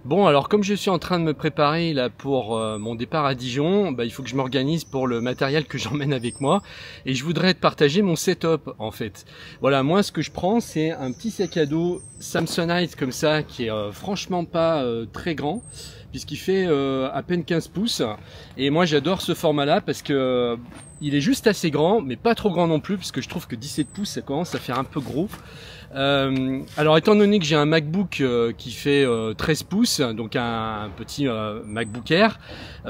Bon, alors comme je suis en train de me préparer là pour mon départ à Dijon, il faut que je m'organise pour le matériel que j'emmène avec moi et je voudrais te partager mon setup en fait. Voilà, moi ce que je prends c'est un petit sac à dos Samsonite comme ça qui est franchement pas très grand puisqu'il fait à peine 15 pouces et moi j'adore ce format là parce que il est juste assez grand mais pas trop grand non plus puisque je trouve que 17 pouces ça commence à faire un peu gros. Alors étant donné que j'ai un MacBook qui fait 13 pouces, donc un petit MacBook Air,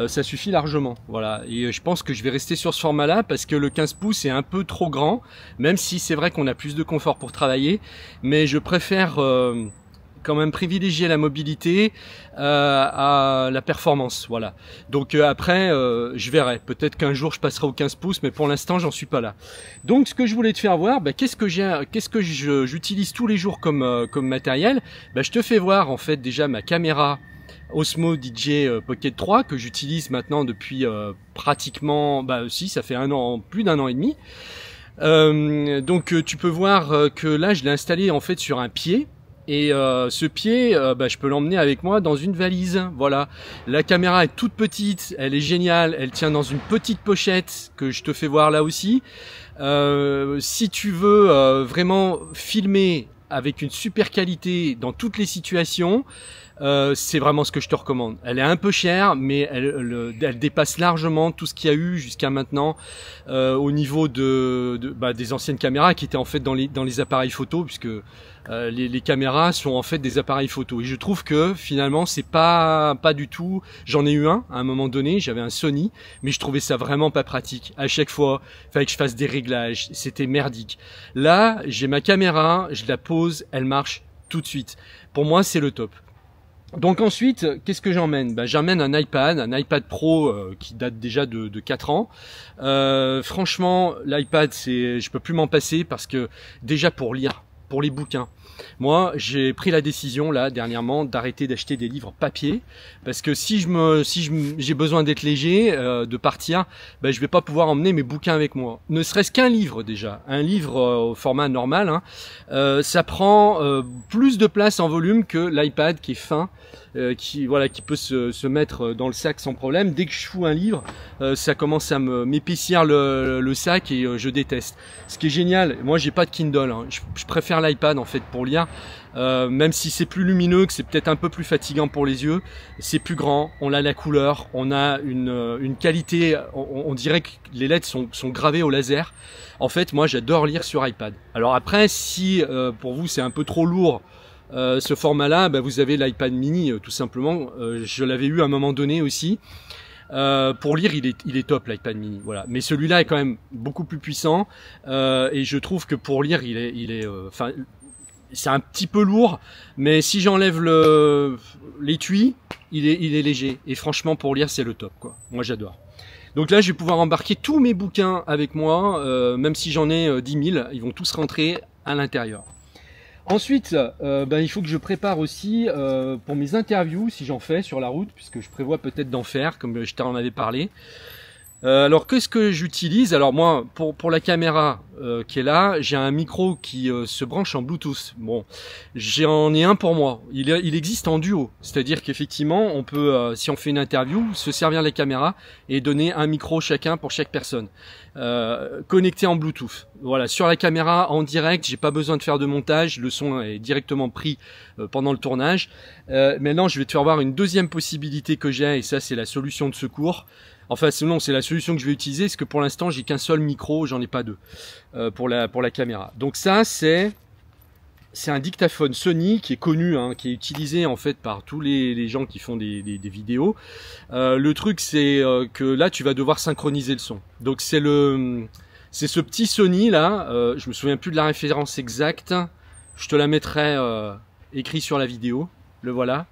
ça suffit largement. Voilà. Et je pense que je vais rester sur ce format-là parce que le 15 pouces est un peu trop grand, même si c'est vrai qu'on a plus de confort pour travailler, mais je préfère quand même privilégier la mobilité à la performance, voilà. Donc après je verrai, peut-être qu'un jour je passerai au 15 pouces mais pour l'instant j'en suis pas là. Donc ce que je voulais te faire voir, qu'est-ce que j'utilise tous les jours comme matériel. Je te fais voir en fait déjà ma caméra Osmo DJ Pocket 3 que j'utilise maintenant depuis pratiquement, si ça fait plus d'un an et demi. Donc tu peux voir que là je l'ai installé en fait sur un pied. Et ce pied, je peux l'emmener avec moi dans une valise. Voilà, la caméra est toute petite, elle est géniale, elle tient dans une petite pochette que je te fais voir là aussi. Si tu veux vraiment filmer avec une super qualité dans toutes les situations, c'est vraiment ce que je te recommande. Elle est un peu chère, mais elle dépasse largement tout ce qu'il y a eu jusqu'à maintenant au niveau des anciennes caméras qui étaient en fait dans les appareils photo, puisque les caméras sont en fait des appareils photo. Et je trouve que finalement c'est pas du tout. J'en ai eu un à un moment donné, j'avais un Sony, mais je trouvais ça vraiment pas pratique. À chaque fois, il fallait que je fasse des réglages, c'était merdique. Là, j'ai ma caméra, je la pose, elle marche tout de suite. Pour moi, c'est le top. Donc ensuite, qu'est-ce que j'emmène? J'emmène un iPad Pro qui date déjà de 4 ans. Franchement, l'iPad, je peux plus m'en passer parce que déjà pour lire, pour les bouquins. Moi, j'ai pris la décision là dernièrement d'arrêter d'acheter des livres papier parce que si j'ai besoin d'être léger, de partir, je vais pas pouvoir emmener mes bouquins avec moi. Ne serait-ce qu'un livre déjà, un livre au format normal, ça prend plus de place en volume que l'iPad qui est fin. Qui peut se mettre dans le sac sans problème. Dès que je fous un livre, ça commence à m'épaissir le sac et je déteste. Ce qui est génial, moi j'ai pas de Kindle, je préfère l'iPad en fait pour lire, même si c'est plus lumineux, que c'est peut-être un peu plus fatigant pour les yeux, c'est plus grand, on a la couleur, on a une qualité, on dirait que les lettres sont gravées au laser. En fait, moi j'adore lire sur iPad. Alors après, si pour vous c'est un peu trop lourd, ce format-là, vous avez l'iPad mini tout simplement. Je l'avais eu à un moment donné aussi. Pour lire, il est top l'iPad mini. Voilà. Mais celui-là est quand même beaucoup plus puissant et je trouve que pour lire, c'est un petit peu lourd. Mais si j'enlève l'étui, il est léger. Et franchement, pour lire, c'est le top, quoi. Moi, j'adore. Donc là, je vais pouvoir embarquer tous mes bouquins avec moi, même si j'en ai 10 000, ils vont tous rentrer à l'intérieur. Ensuite, il faut que je prépare aussi pour mes interviews, si j'en fais sur la route, puisque je prévois peut-être d'en faire, comme je t'en avais parlé. Alors, qu'est-ce que j'utilise? Alors moi, pour la caméra qui est là, j'ai un micro qui se branche en Bluetooth. Bon, j'en ai un pour moi. Il existe en duo, c'est-à-dire qu'effectivement, on peut, si on fait une interview, se servir de la caméra et donner un micro chacun pour chaque personne. Connecté en Bluetooth. Voilà, sur la caméra en direct, j'ai pas besoin de faire de montage, le son est directement pris pendant le tournage. Maintenant, je vais te faire voir une deuxième possibilité que j'ai, et ça c'est la solution de secours. Enfin, sinon, c'est la solution que je vais utiliser, parce que pour l'instant, j'ai qu'un seul micro, j'en ai pas deux pour la caméra. Donc ça, c'est un dictaphone Sony qui est connu, qui est utilisé en fait par tous les gens qui font des vidéos. Le truc, c'est que là, tu vas devoir synchroniser le son. Donc c'est ce petit Sony là. Je me souviens plus de la référence exacte. Je te la mettrai écrit sur la vidéo. Le voilà.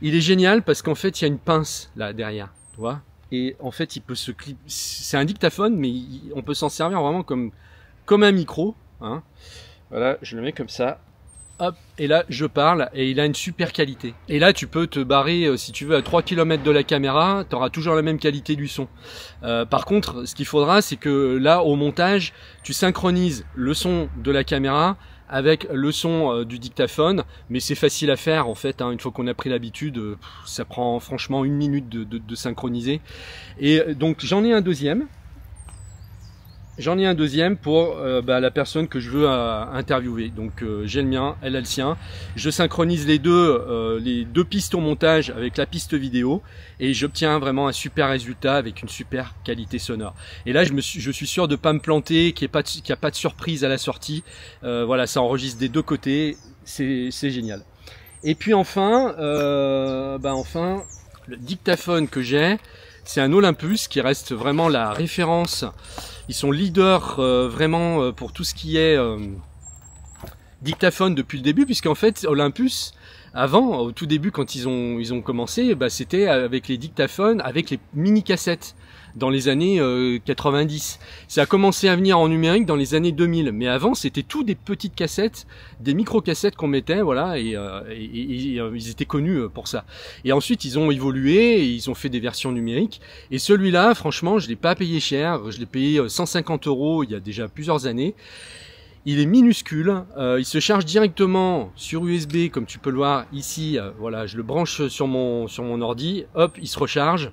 Il est génial parce qu'en fait, il y a une pince là derrière. Tu vois ? Et en fait, il peut se clipper. C'est un dictaphone, mais on peut s'en servir vraiment comme un micro. Voilà, je le mets comme ça. Hop, et là je parle et il a une super qualité. Et là tu peux te barrer si tu veux à 3 km de la caméra, tu auras toujours la même qualité du son. Par contre, ce qu'il faudra, c'est que là au montage, tu synchronises le son de la caméra avec le son du dictaphone, mais c'est facile à faire en fait, hein, une fois qu'on a pris l'habitude, ça prend franchement 1 minute de synchroniser. Et donc j'en ai un deuxième. J'en ai un deuxième pour la personne que je veux interviewer. Donc j'ai le mien, elle a le sien. Je synchronise les deux pistes au montage avec la piste vidéo et j'obtiens vraiment un super résultat avec une super qualité sonore. Et là je suis sûr de pas me planter, qu'il n'y a pas de surprise à la sortie. Voilà, ça enregistre des deux côtés, c'est génial. Et puis enfin, enfin le dictaphone que j'ai, c'est un Olympus qui reste vraiment la référence. Ils sont leaders vraiment pour tout ce qui est dictaphone depuis le début, puisqu'en fait Olympus, avant, au tout début quand ils ont commencé, c'était avec les dictaphones, avec les mini-cassettes dans les années 90. Ça a commencé à venir en numérique dans les années 2000, mais avant c'était tout des petites cassettes, des micro-cassettes qu'on mettait, voilà, et ils étaient connus pour ça. Et ensuite ils ont évolué, et ils ont fait des versions numériques, et celui-là, franchement, je l'ai pas payé cher, je l'ai payé 150 € il y a déjà plusieurs années. Il est minuscule, il se charge directement sur USB, comme tu peux le voir ici, voilà, je le branche sur mon ordi, hop, il se recharge.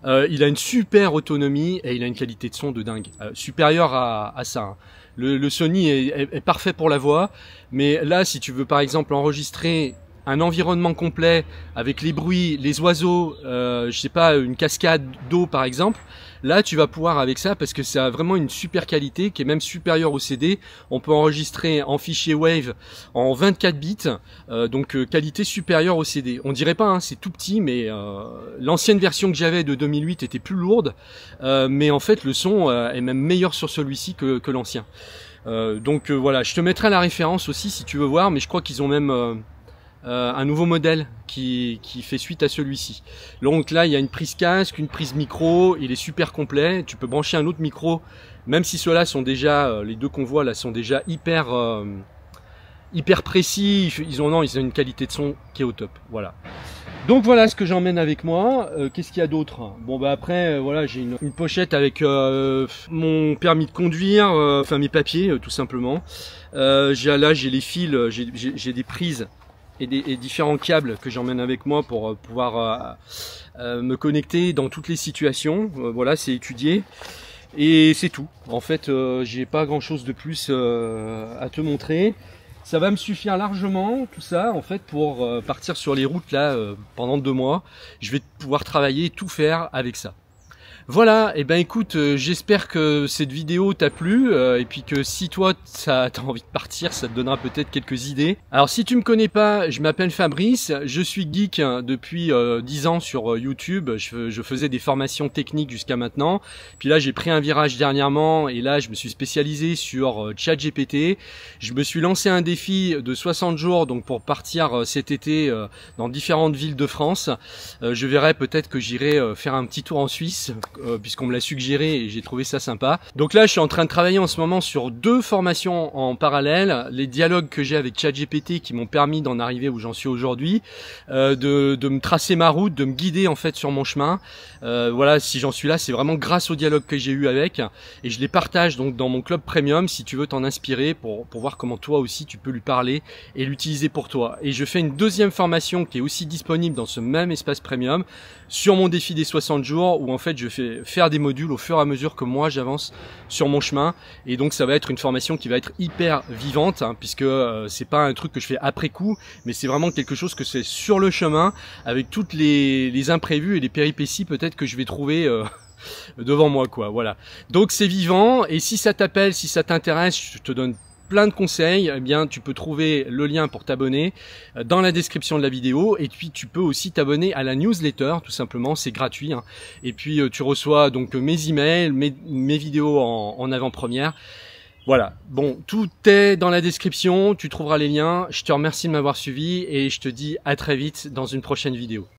Il a une super autonomie et il a une qualité de son de dingue, supérieure à ça. Hein. Le Sony est parfait pour la voix, mais là, si tu veux par exemple enregistrer un environnement complet avec les bruits, les oiseaux, je sais pas, une cascade d'eau par exemple, là tu vas pouvoir avec ça, parce que ça a vraiment une super qualité qui est même supérieure au CD. On peut enregistrer en fichier WAV en 24 bits, donc qualité supérieure au CD. On dirait pas, hein, c'est tout petit, mais l'ancienne version que j'avais de 2008 était plus lourde, mais en fait le son est même meilleur sur celui-ci que l'ancien. Donc voilà, je te mettrai la référence aussi si tu veux voir, mais je crois qu'ils ont même un nouveau modèle qui fait suite à celui-ci. Donc là il y a une prise casque, une prise micro, il est super complet, tu peux brancher un autre micro, même si ceux-là sont déjà, les deux qu'on voit là sont déjà hyper précis, ils ont une qualité de son qui est au top. Voilà. Donc voilà ce que j'emmène avec moi. Qu'est-ce qu'il y a d'autre? Bon après voilà, j'ai une pochette avec mon permis de conduire, enfin mes papiers tout simplement. Là j'ai les fils, j'ai des prises et différents câbles que j'emmène avec moi pour pouvoir me connecter dans toutes les situations. Voilà, c'est étudié. Et c'est tout. En fait, j'ai pas grand chose de plus à te montrer. Ça va me suffire largement, tout ça, en fait, pour partir sur les routes là pendant 2 mois. Je vais pouvoir travailler, tout faire avec ça. Voilà, et ben écoute, j'espère que cette vidéo t'a plu, et puis que si toi t'as envie de partir, ça te donnera peut-être quelques idées. Alors si tu me connais pas, je m'appelle Fabrice, je suis geek depuis 10 ans sur YouTube, je faisais des formations techniques jusqu'à maintenant, puis là j'ai pris un virage dernièrement, et là je me suis spécialisé sur ChatGPT, je me suis lancé un défi de 60 jours, donc pour partir cet été dans différentes villes de France. Je verrai, peut-être que j'irai faire un petit tour en Suisse, puisqu'on me l'a suggéré et j'ai trouvé ça sympa. Donc là je suis en train de travailler en ce moment sur 2 formations en parallèle, les dialogues que j'ai avec ChatGPT qui m'ont permis d'en arriver où j'en suis aujourd'hui, de me tracer ma route, de me guider en fait sur mon chemin. Voilà, si j'en suis là, c'est vraiment grâce au dialogue que j'ai eu avec, et je les partage donc dans mon club premium si tu veux t'en inspirer pour voir comment toi aussi tu peux lui parler et l'utiliser pour toi. Et je fais une 2e formation qui est aussi disponible dans ce même espace premium sur mon défi des 60 jours, où en fait je fais faire des modules au fur et à mesure que moi j'avance sur mon chemin, et donc ça va être une formation qui va être hyper vivante, hein, puisque c'est pas un truc que je fais après coup, mais c'est vraiment quelque chose que c'est sur le chemin, avec toutes les imprévus et les péripéties peut-être que je vais trouver devant moi, quoi. Voilà, donc c'est vivant, et si ça t'appelle, si ça t'intéresse, je te donne plein de conseils. Eh bien, tu peux trouver le lien pour t'abonner dans la description de la vidéo, et puis tu peux aussi t'abonner à la newsletter, tout simplement, c'est gratuit, hein. Et puis tu reçois donc mes emails, mes vidéos en avant-première. Voilà, bon, tout est dans la description, tu trouveras les liens. Je te remercie de m'avoir suivi et je te dis à très vite dans une prochaine vidéo.